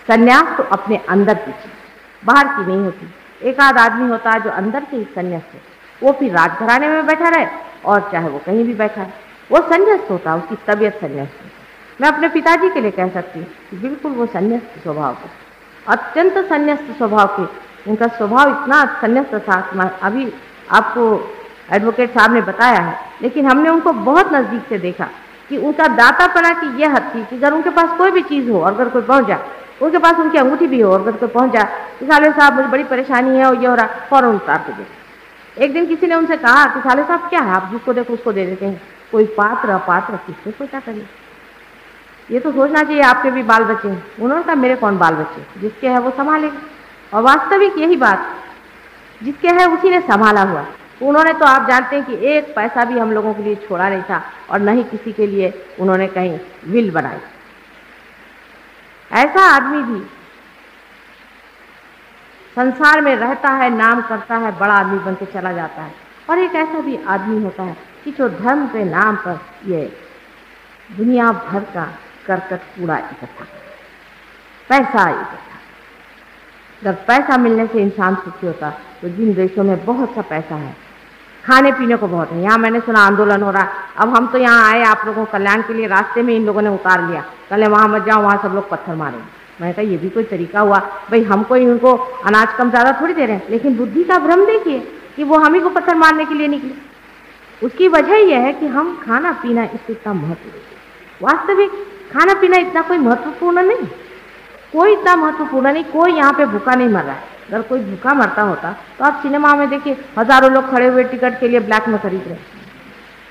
संन्यास तो अपने अंदर की चीज, बाहर की नहीं होती। एक आध आदमी होता है जो अंदर से ही संन्यास है, वो फिर राजघराने में बैठा रहे और चाहे वो कहीं भी बैठा है, वो संन्यास्त होता है, उसकी तबीयत संन्यास्त होती है। मैं अपने पिताजी के लिए कह सकती हूँ कि बिल्कुल वो संन्यास्त स्वभाव के, अत्यंत संन्यास्त स्वभाव के। उनका स्वभाव इतना संन्यास्त था, अभी आपको एडवोकेट साहब ने बताया है, लेकिन हमने उनको बहुत नज़दीक से देखा कि उनका दातापना की यह हद थी कि अगर उनके पास कोई भी चीज़ हो और अगर कोई पहुंच जाए, उनके पास उनकी अंगूठी भी हो और अगर कोई पहुंच जाए कि साले साहब मुझे बड़ी परेशानी है और ये हो रहा, फौरन उतार के दे। एक दिन किसी ने उनसे कहा कि साले साहब क्या है, आप जिसको देखो उसको दे देते हैं, कोई पात्र अपात्र किससे सोचा करिए, ये तो सोचना चाहिए आपके भी बाल बच्चे हैं। उन्होंने कहा मेरे कौन बाल बच्चे, जिसके है वो संभालेगा। और वास्तविक यही बात, जिसके है उसी ने संभाला हुआ। उन्होंने तो आप जानते हैं कि एक पैसा भी हम लोगों के लिए छोड़ा नहीं था और न ही किसी के लिए उन्होंने कहीं विल बनाई। ऐसा आदमी भी संसार में रहता है, नाम करता है, बड़ा आदमी बन के चला जाता है। और एक ऐसा भी आदमी होता है कि जो धर्म के नाम पर ये दुनिया भर का करकट कूड़ा इकट्ठा, पैसा इकट्ठा। जब पैसा मिलने से इंसान सुखी होता, तो जिन देशों में बहुत सा पैसा है, खाने पीने को बहुत है, यहाँ मैंने सुना आंदोलन हो रहा, अब हम तो यहाँ आए आप लोगों को कल्याण के लिए, रास्ते में इन लोगों ने उतार लिया, कल वहाँ मत जाओ, वहाँ सब लोग पत्थर मारेंगे। मैंने कहा ये भी कोई तरीका हुआ भाई, हमको इनको अनाज कम ज़्यादा थोड़ी दे रहे हैं, लेकिन बुद्धि का भ्रम देखिए कि वो हम ही को पत्थर मारने के लिए निकले। उसकी वजह यह है कि हम खाना पीना इससे इतना महत्व देते। वास्तविक खाना पीना इतना कोई महत्वपूर्ण नहीं, कोई इतना महत्वपूर्ण नहीं। कोई यहाँ पे भूखा नहीं मर रहा है। अगर कोई भूखा मरता होता तो आप सिनेमा में देखिए, हजारों लोग खड़े हुए टिकट के लिए ब्लैक में खरीद रहे,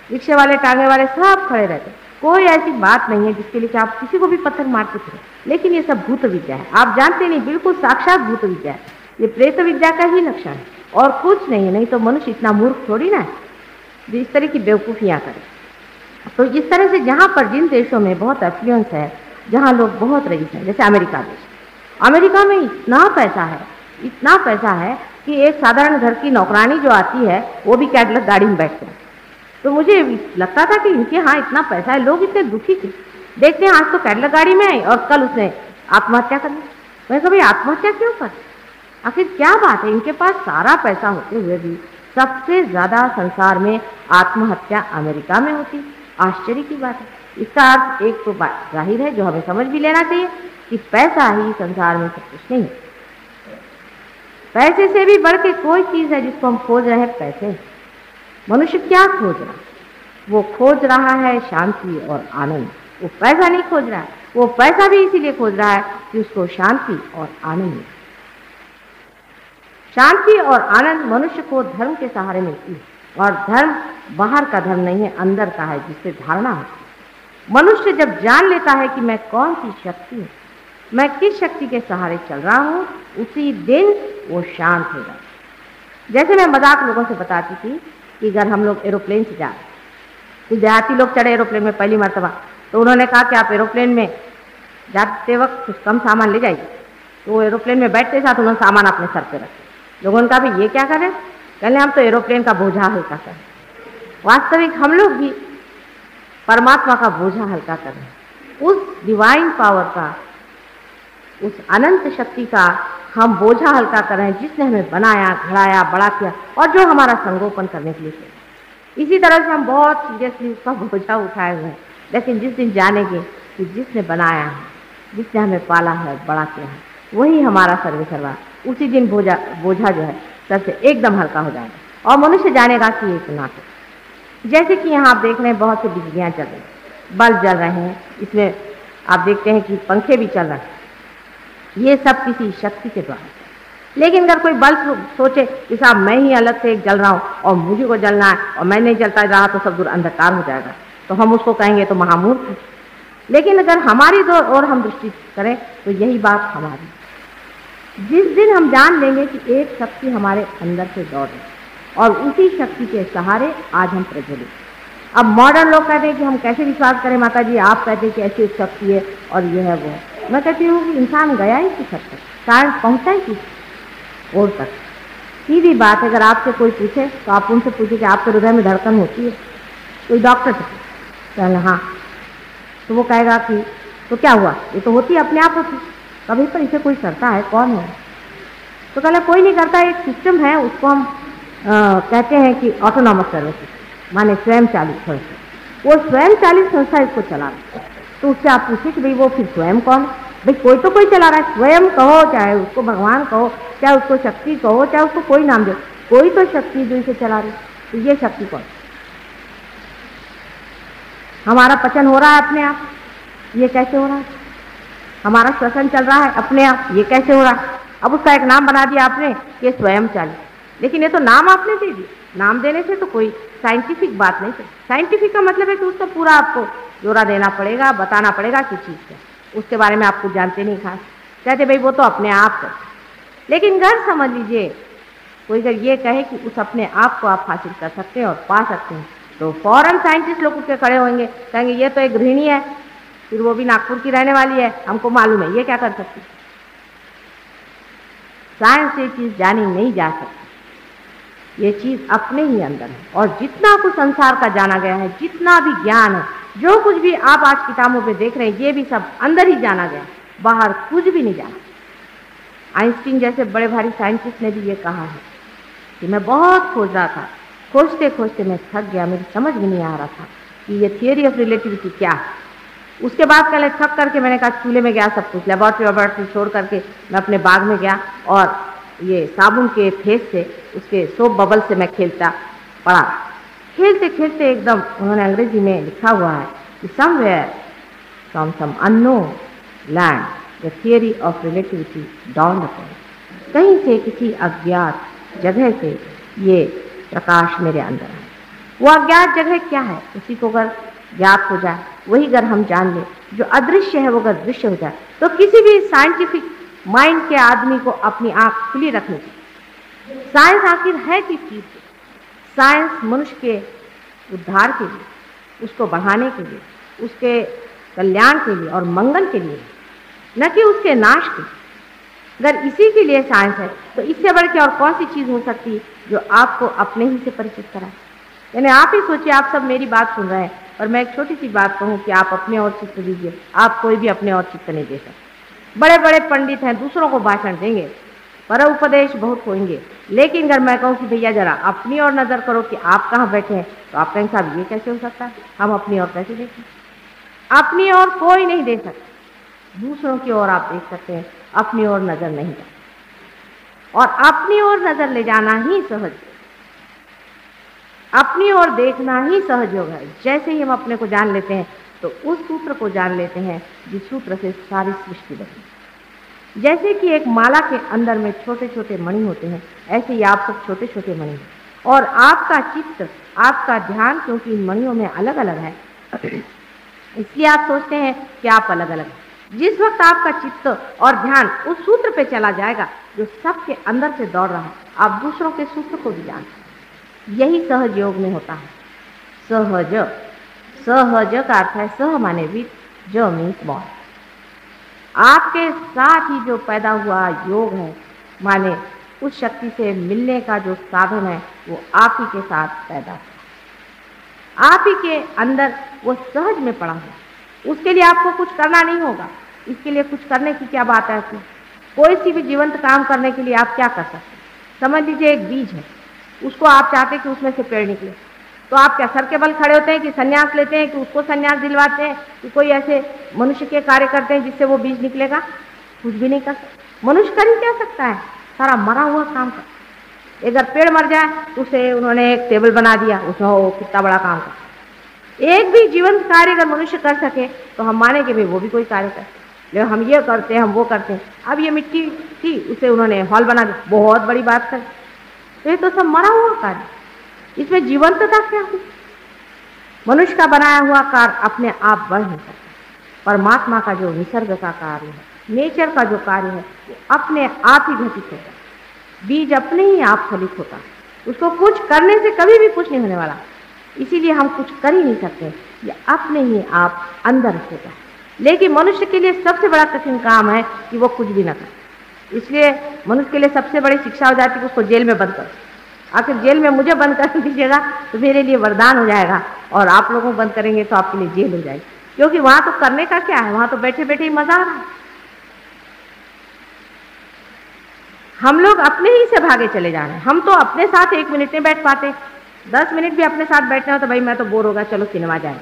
रिक्शे वाले, टांगे वाले सब खड़े रहते। कोई ऐसी बात नहीं है जिसके लिए आप किसी को भी पत्थर मारते थे। लेकिन ये सब भूत विद्या है, आप जानते नहीं, बिल्कुल साक्षात भूत विद्या है। ये प्रेत विद्या का ही लक्षण है और कुछ नहीं है। नहीं तो मनुष्य इतना मूर्ख थोड़ी ना है जो इस तरह की बेवकूफियाँ करे। तो इस तरह से जहाँ पर जिन देशों में बहुत एफ्लुएंस है, जहाँ लोग बहुत रईस हैं, जैसे अमेरिका देश, अमेरिका में इतना पैसा है कि एक साधारण घर की नौकरानी जो आती है वो भी कैडलक गाड़ी में बैठते हैं। तो मुझे लगता था कि इनके यहाँ इतना पैसा है, लोग इतने दुखी थे। देखते हैं आज तो कैडलक गाड़ी में आई और कल उसने आत्महत्या कर ली। मैं कभी आत्महत्या क्यों कर, आखिर क्या बात है? इनके पास सारा पैसा होते हुए भी सबसे ज्यादा संसार में आत्महत्या अमेरिका में होती। आश्चर्य की बात है। इसका अर्थ एक तो बात जाहिर है जो हमें समझ भी लेना चाहिए कि पैसा ही संसार में सब कुछ नहीं है। पैसे से भी बढ़ के कोई चीज है जिसको हम खोज रहे हैं, पैसे। मनुष्य क्या खोज रहा है? वो खोज रहा है शांति और आनंद। वो पैसा नहीं खोज रहा है, वो पैसा भी इसीलिए खोज रहा है कि उसको शांति और आनंद मिले। शांति और आनंद मनुष्य को धर्म के सहारे मिलती है, और धर्म बाहर का धर्म नहीं है, अंदर का है, जिससे धारणा होती है। मनुष्य जब जान लेता है कि मैं कौन सी शक्ति हूँ, मैं किस शक्ति के सहारे चल रहा हूँ, उसी दिन वो शांत हो जाता है। जैसे मैं मजाक लोगों से बताती थी कि अगर हम लोग एरोप्लेन से जाए, तो देहाती लोग चढ़े एरोप्लेन में पहली मरतबा, तो उन्होंने कहा कि आप एरोप्लेन में जाते वक्त कुछ कम सामान ले जाइए। तो वो एरोप्लेन में बैठते साथ उन्होंने सामान अपने सर पे रखे। लोगों ने कहा भाई ये क्या करें? कहने हम तो एरोप्लेन का बोझा हल्का करें। वास्तविक हम लोग भी परमात्मा का बोझा हल्का करें, उस डिवाइन पावर का, उस अनंत शक्ति का हम बोझा हल्का करें जिसने हमें बनाया, घड़ाया, बड़ा किया और जो हमारा संगोपन करने के लिए किया। इसी तरह से हम बहुत सीरियसली उसका बोझा उठाए हुए हैं। लेकिन जिस दिन जानेंगे कि जिसने बनाया है, जिसने हमें पाला है, बड़ा किया है, वही हमारा सर्वे सर्वा, उसी दिन बोझा जो है सर से एकदम हल्का हो जाएगा और मनुष्य जानेगा कि ये एक नाटक। जैसे कि यहाँ आप देख रहे हैं बहुत सी बिजलियाँ चल रही, बल्ब जल रहे हैं, इसमें आप देखते हैं कि पंखे भी चल रहे हैं, ये सब किसी शक्ति के द्वारा। लेकिन अगर कोई बल्ब सोचे कि साहब मैं ही अलग से एक जल रहा हूँ और मुझे को जलना है और मैं नहीं जलता रहा तो सब दूर अंधकार हो जाएगा, तो हम उसको कहेंगे तो महामूर्ख है। लेकिन अगर हमारी ओर हम दृष्टि करें तो यही बात हमारी। जिस दिन हम जान लेंगे कि एक शक्ति हमारे अंदर से दौड़ रही और उसी शक्ति के सहारे आज हम प्रज्वलित। अब मॉडर्न लोग कहते हैं कि हम कैसे विश्वास करें माता जी, आप कहते हैं कि ऐसी एक शक्ति है और ये है वो है। मैं कहती हूँ कि इंसान गया ही किस हद तक, कारण पहुँचा ही किस ओर तक। सीधी बात है, अगर आपसे कोई पूछे तो आप उनसे पूछे कि आपके हृदय में धड़कन होती है? कोई डॉक्टर से कहना हाँ, तो वो कहेगा कि तो क्या हुआ, ये तो होती है, अपने आप होती। कभी पर इसे कोई करता है? कौन है? तो कहला कोई नहीं करता, एक सिस्टम है, उसको हम कहते हैं कि ऑटोनॉमस सर्विस, माने स्वयं चालित संस्था। वो स्वयं चालित संस्था इसको चला रहा है। तो उससे आप पूछे कि भाई वो फिर स्वयं कौन? भाई कोई तो कोई चला रहा है, स्वयं कहो, चाहे उसको भगवान कहो, चाहे उसको शक्ति कहो, चाहे उसको कोई नाम दो, कोई तो शक्ति जो इसे चला रही। तो ये शक्ति कौन? हमारा पचन हो रहा है अपने आप, ये कैसे हो रहा है? हमारा श्वसन चल रहा है अपने आप, ये कैसे हो रहा है? अब उसका एक नाम बना दिया आपने, ये स्वयं चालित। लेकिन ये तो नाम आपने दे दिया, नाम देने से तो कोई साइंटिफिक बात नहीं है। साइंटिफिक का मतलब है कि उसका पूरा आपको जोड़ा देना पड़ेगा, बताना पड़ेगा किस चीज़ से, उसके बारे में आप कुछ जानते नहीं खास, कहते भाई वो तो अपने आप कर। लेकिन घर समझ लीजिए, कोई अगर ये कहे कि उस अपने आप को आप हासिल कर सकते हैं और पा सकते हैं, तो फौरन साइंटिस्ट लोग उठ के खड़े होंगे, कहेंगे ये तो एक गृहिणी है, फिर वो भी नागपुर की रहने वाली है, हमको मालूम है ये क्या कर सकती। साइंस से चीज़ जानी नहीं जा सकती, ये चीज़ अपने ही अंदर है। और जितना कुछ संसार का जाना गया है, जितना भी ज्ञान है, जो कुछ भी आप आज किताबों पे देख रहे हैं, ये भी सब अंदर ही जाना गया, बाहर कुछ भी नहीं जाना। आइंस्टीन जैसे बड़े भारी साइंटिस्ट ने भी ये कहा है कि मैं बहुत खोज रहा था, खोजते खोजते मैं थक गया, मेरी समझ में नहीं आ रहा था कि ये थियरी ऑफ रिलेटिविटी क्या है। उसके बाद पहले थक करके मैंने कहा चूल्हे में गया, सब कुछ लेबॉर्ट्री छोड़ करके मैं अपने बाग में गया और ये साबुन के फेस से, उसके सोप बबल से मैं खेलता पड़ा। खेलते खेलते एकदम उन्होंने अंग्रेजी में लिखा हुआ है कि somewhere from some unknown land the theory of relativity down upon. कहीं से किसी अज्ञात जगह से ये प्रकाश मेरे अंदर है। वो अज्ञात जगह क्या है, उसी को अगर ज्ञात हो जाए, वही अगर हम जान ले, जो अदृश्य है वो अगर दृश्य हो जाए, तो किसी भी साइंटिफिक माइंड के आदमी को अपनी आंख खुली रखनी चाहिए। साइंस आखिर है किस चीज़? साइंस मनुष्य के उद्धार के लिए, उसको बढ़ाने के लिए, उसके कल्याण के लिए और मंगल के लिए, न कि उसके नाश के। अगर इसी के लिए साइंस है, तो इससे बढ़ के और कौन सी चीज़ हो सकती है जो आपको अपने ही से परिचित कराए? यानी आप ही सोचिए, आप सब मेरी बात सुन रहे हैं और मैं एक छोटी सी बात कहूँ कि आप अपने और चित्त दीजिए, आप कोई भी अपने और चित्त नहीं दे सकते। बड़े बड़े पंडित हैं, दूसरों को भाषण देंगे, पर उपदेश बहुत होंगे, लेकिन अगर मैं कहूँ कि भैया जरा अपनी ओर नज़र करो कि आप कहाँ बैठे हैं, तो आप कहेंगे साहब ये कैसे हो सकता है, हम अपनी ओर कैसे देखें? अपनी ओर कोई नहीं दे सकता, दूसरों की ओर आप देख सकते हैं, अपनी ओर नज़र नहीं जाती। और अपनी ओर नज़र ले जाना ही सहज, अपनी ओर देखना ही सहज योग है। जैसे ही हम अपने को जान लेते हैं, तो उस सूत्र को जान लेते हैं जिस सूत्र से सारी सृष्टि बनी। जैसे कि एक माला के अंदर में छोटे छोटे मणि होते हैं, ऐसे ही आप सब छोटे छोटे मणि हैं, और आपका चित्त, आपका ध्यान क्योंकि इन मणियों में अलग अलग है, इसलिए आप सोचते हैं कि आप अलग अलग हैं। जिस वक्त आपका चित्त और ध्यान उस सूत्र पे चला जाएगा जो सबके अंदर से दौड़ रहा है, आप दूसरों के सूत्र को भी जानते हैं। यही सहज योग में होता है। सहज, सहज का अर्थ है सह माने विद, जो मीन्स बॉय। आपके साथ ही जो पैदा हुआ योग है, माने उस शक्ति से मिलने का जो साधन है, वो आप ही के साथ पैदा हुआ, आप ही के अंदर वो सहज में पड़ा है। उसके लिए आपको कुछ करना नहीं होगा। इसके लिए कुछ करने की क्या बात है? कोई सी भी जीवंत काम करने के लिए आप क्या कर सकते हैं? समझ लीजिए एक बीज है, उसको आप चाहते हैं कि उसमें से पेड़ निकले, तो आप क्या सर के बल खड़े होते हैं कि संन्यास लेते हैं, कि उसको संन्यास दिलवाते हैं, कि कोई ऐसे मनुष्य के कार्य करते हैं जिससे वो बीज निकलेगा? कुछ भी नहीं कर सकते। मनुष्य कर ही क्या सकता है? सारा मरा हुआ काम कर। अगर पेड़ मर जाए तो उसे उन्होंने एक टेबल बना दिया, उसमें वो कितना बड़ा काम कर। एक भी जीवंत कार्य अगर मनुष्य कर सके तो हम माने कि भाई वो भी कोई कार्य करते, लेकिन हम ये करते हैं, हम वो करते हैं। अब ये मिट्टी थी, उसे उन्होंने हॉल बना दिया, बहुत बड़ी बात कर। तो ये तो सब मरा हुआ कार्य, इसमें जीवंतता क्या हुई? मनुष्य का बनाया हुआ कार्य अपने आप बढ़ नहीं सकता। परमात्मा का जो निसर्ग का कार्य है, नेचर का जो कार्य है, वो अपने आप ही घटित होता है। बीज अपने ही आप फलित होता है, उसको कुछ करने से कभी भी कुछ नहीं होने वाला। इसीलिए हम कुछ कर ही नहीं सकते, ये अपने ही आप अंदर होता है। लेकिन मनुष्य के लिए सबसे बड़ा कठिन काम है कि वो कुछ भी न करे। इसलिए मनुष्य के लिए सबसे बड़ी शिक्षा हो जाती है कि उसको जेल में बंद करो। आखिर जेल में मुझे बंद कर दीजिएगा तो मेरे लिए वरदान हो जाएगा, और आप लोगों को बंद करेंगे तो आपके लिए जेल हो जाएगी, क्योंकि वहाँ तो करने का क्या है, वहाँ तो बैठे बैठे ही मजा आ रहा है। हम लोग अपने ही से भागे चले जा रहे हैं। हम तो अपने साथ 1 मिनट नहीं बैठ पाते। 10 मिनट भी अपने साथ बैठना हो तो भाई मैं तो बोर हो गया, चलो सिनेमा जाए,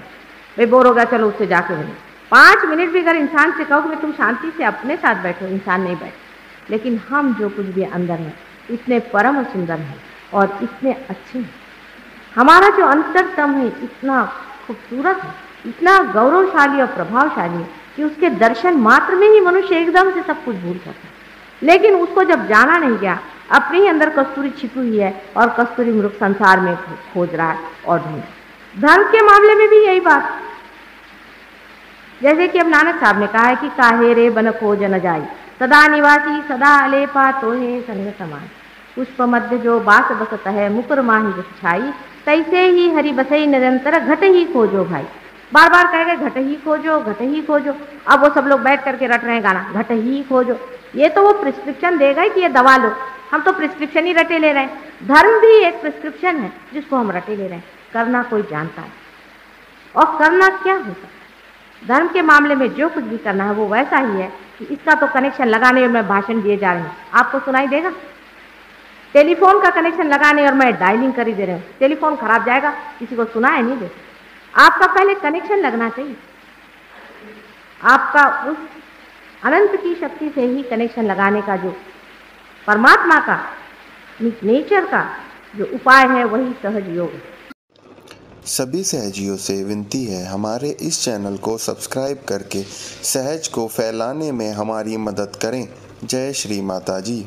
भाई बोर हो गया, चलो उससे जाके मिले। 5 मिनट भी अगर इंसान से कहो कि तुम शांति से अपने साथ बैठो, इंसान नहीं बैठ। लेकिन हम जो कुछ भी अंदर है इतने परम और सुंदर हैं और इतने अच्छे हैं। हमारा जो अंतरतम है इतना खूबसूरत है, इतना गौरवशाली और प्रभावशाली है कि उसके दर्शन मात्र में ही मनुष्य एकदम से सब कुछ भूल सकता है। लेकिन उसको जब जाना नहीं गया, अपने ही अंदर कस्तूरी छिपी हुई है और कस्तूरी मृग संसार में खोज रहा है और ढूंढ। धर्म के मामले में भी यही बात, जैसे कि अब नानक साहब ने कहा है कि काहे रे बन खोज न जाई, सदा निवासी सदा अलेपा तोहे संग समान। पुष्प मध्य जो बास बसत है, मुकुर माही बस छाई, तैसे ही हरि बसई निरंतर घट ही खोजो भाई। बार बार कहेंगे घट ही खोजो, घट ही खोजो। अब वो सब लोग बैठ करके रट रहे हैं गाना, घट ही खोजो। ये तो वो प्रिस्क्रिप्शन देगा कि ये दवा लो, हम तो प्रिस्क्रिप्शन ही रटे ले रहे हैं। धर्म भी एक प्रिस्क्रिप्शन है जिसको हम रटे ले रहे हैं। करना कोई जानता है, और करना क्या होता है। धर्म के मामले में जो कुछ भी करना है वो वैसा ही है कि इसका तो कनेक्शन लगाने और मैं भाषण दिए जा रही हूँ, आपको सुनाई देगा। टेलीफोन का कनेक्शन लगाने और मैं डायलिंग कर ही दे रही हूँ, टेलीफोन खराब जाएगा, किसी को सुनाई नहीं दे। आपका पहले कनेक्शन लगना चाहिए, आपका उस अनंत की शक्ति से ही कनेक्शन लगाने का जो परमात्मा का नेचर का जो उपाय है वही सहज योग है। सभी सहजियों से विनती है, हमारे इस चैनल को सब्सक्राइब करके सहज को फैलाने में हमारी मदद करें। जय श्री माता जी।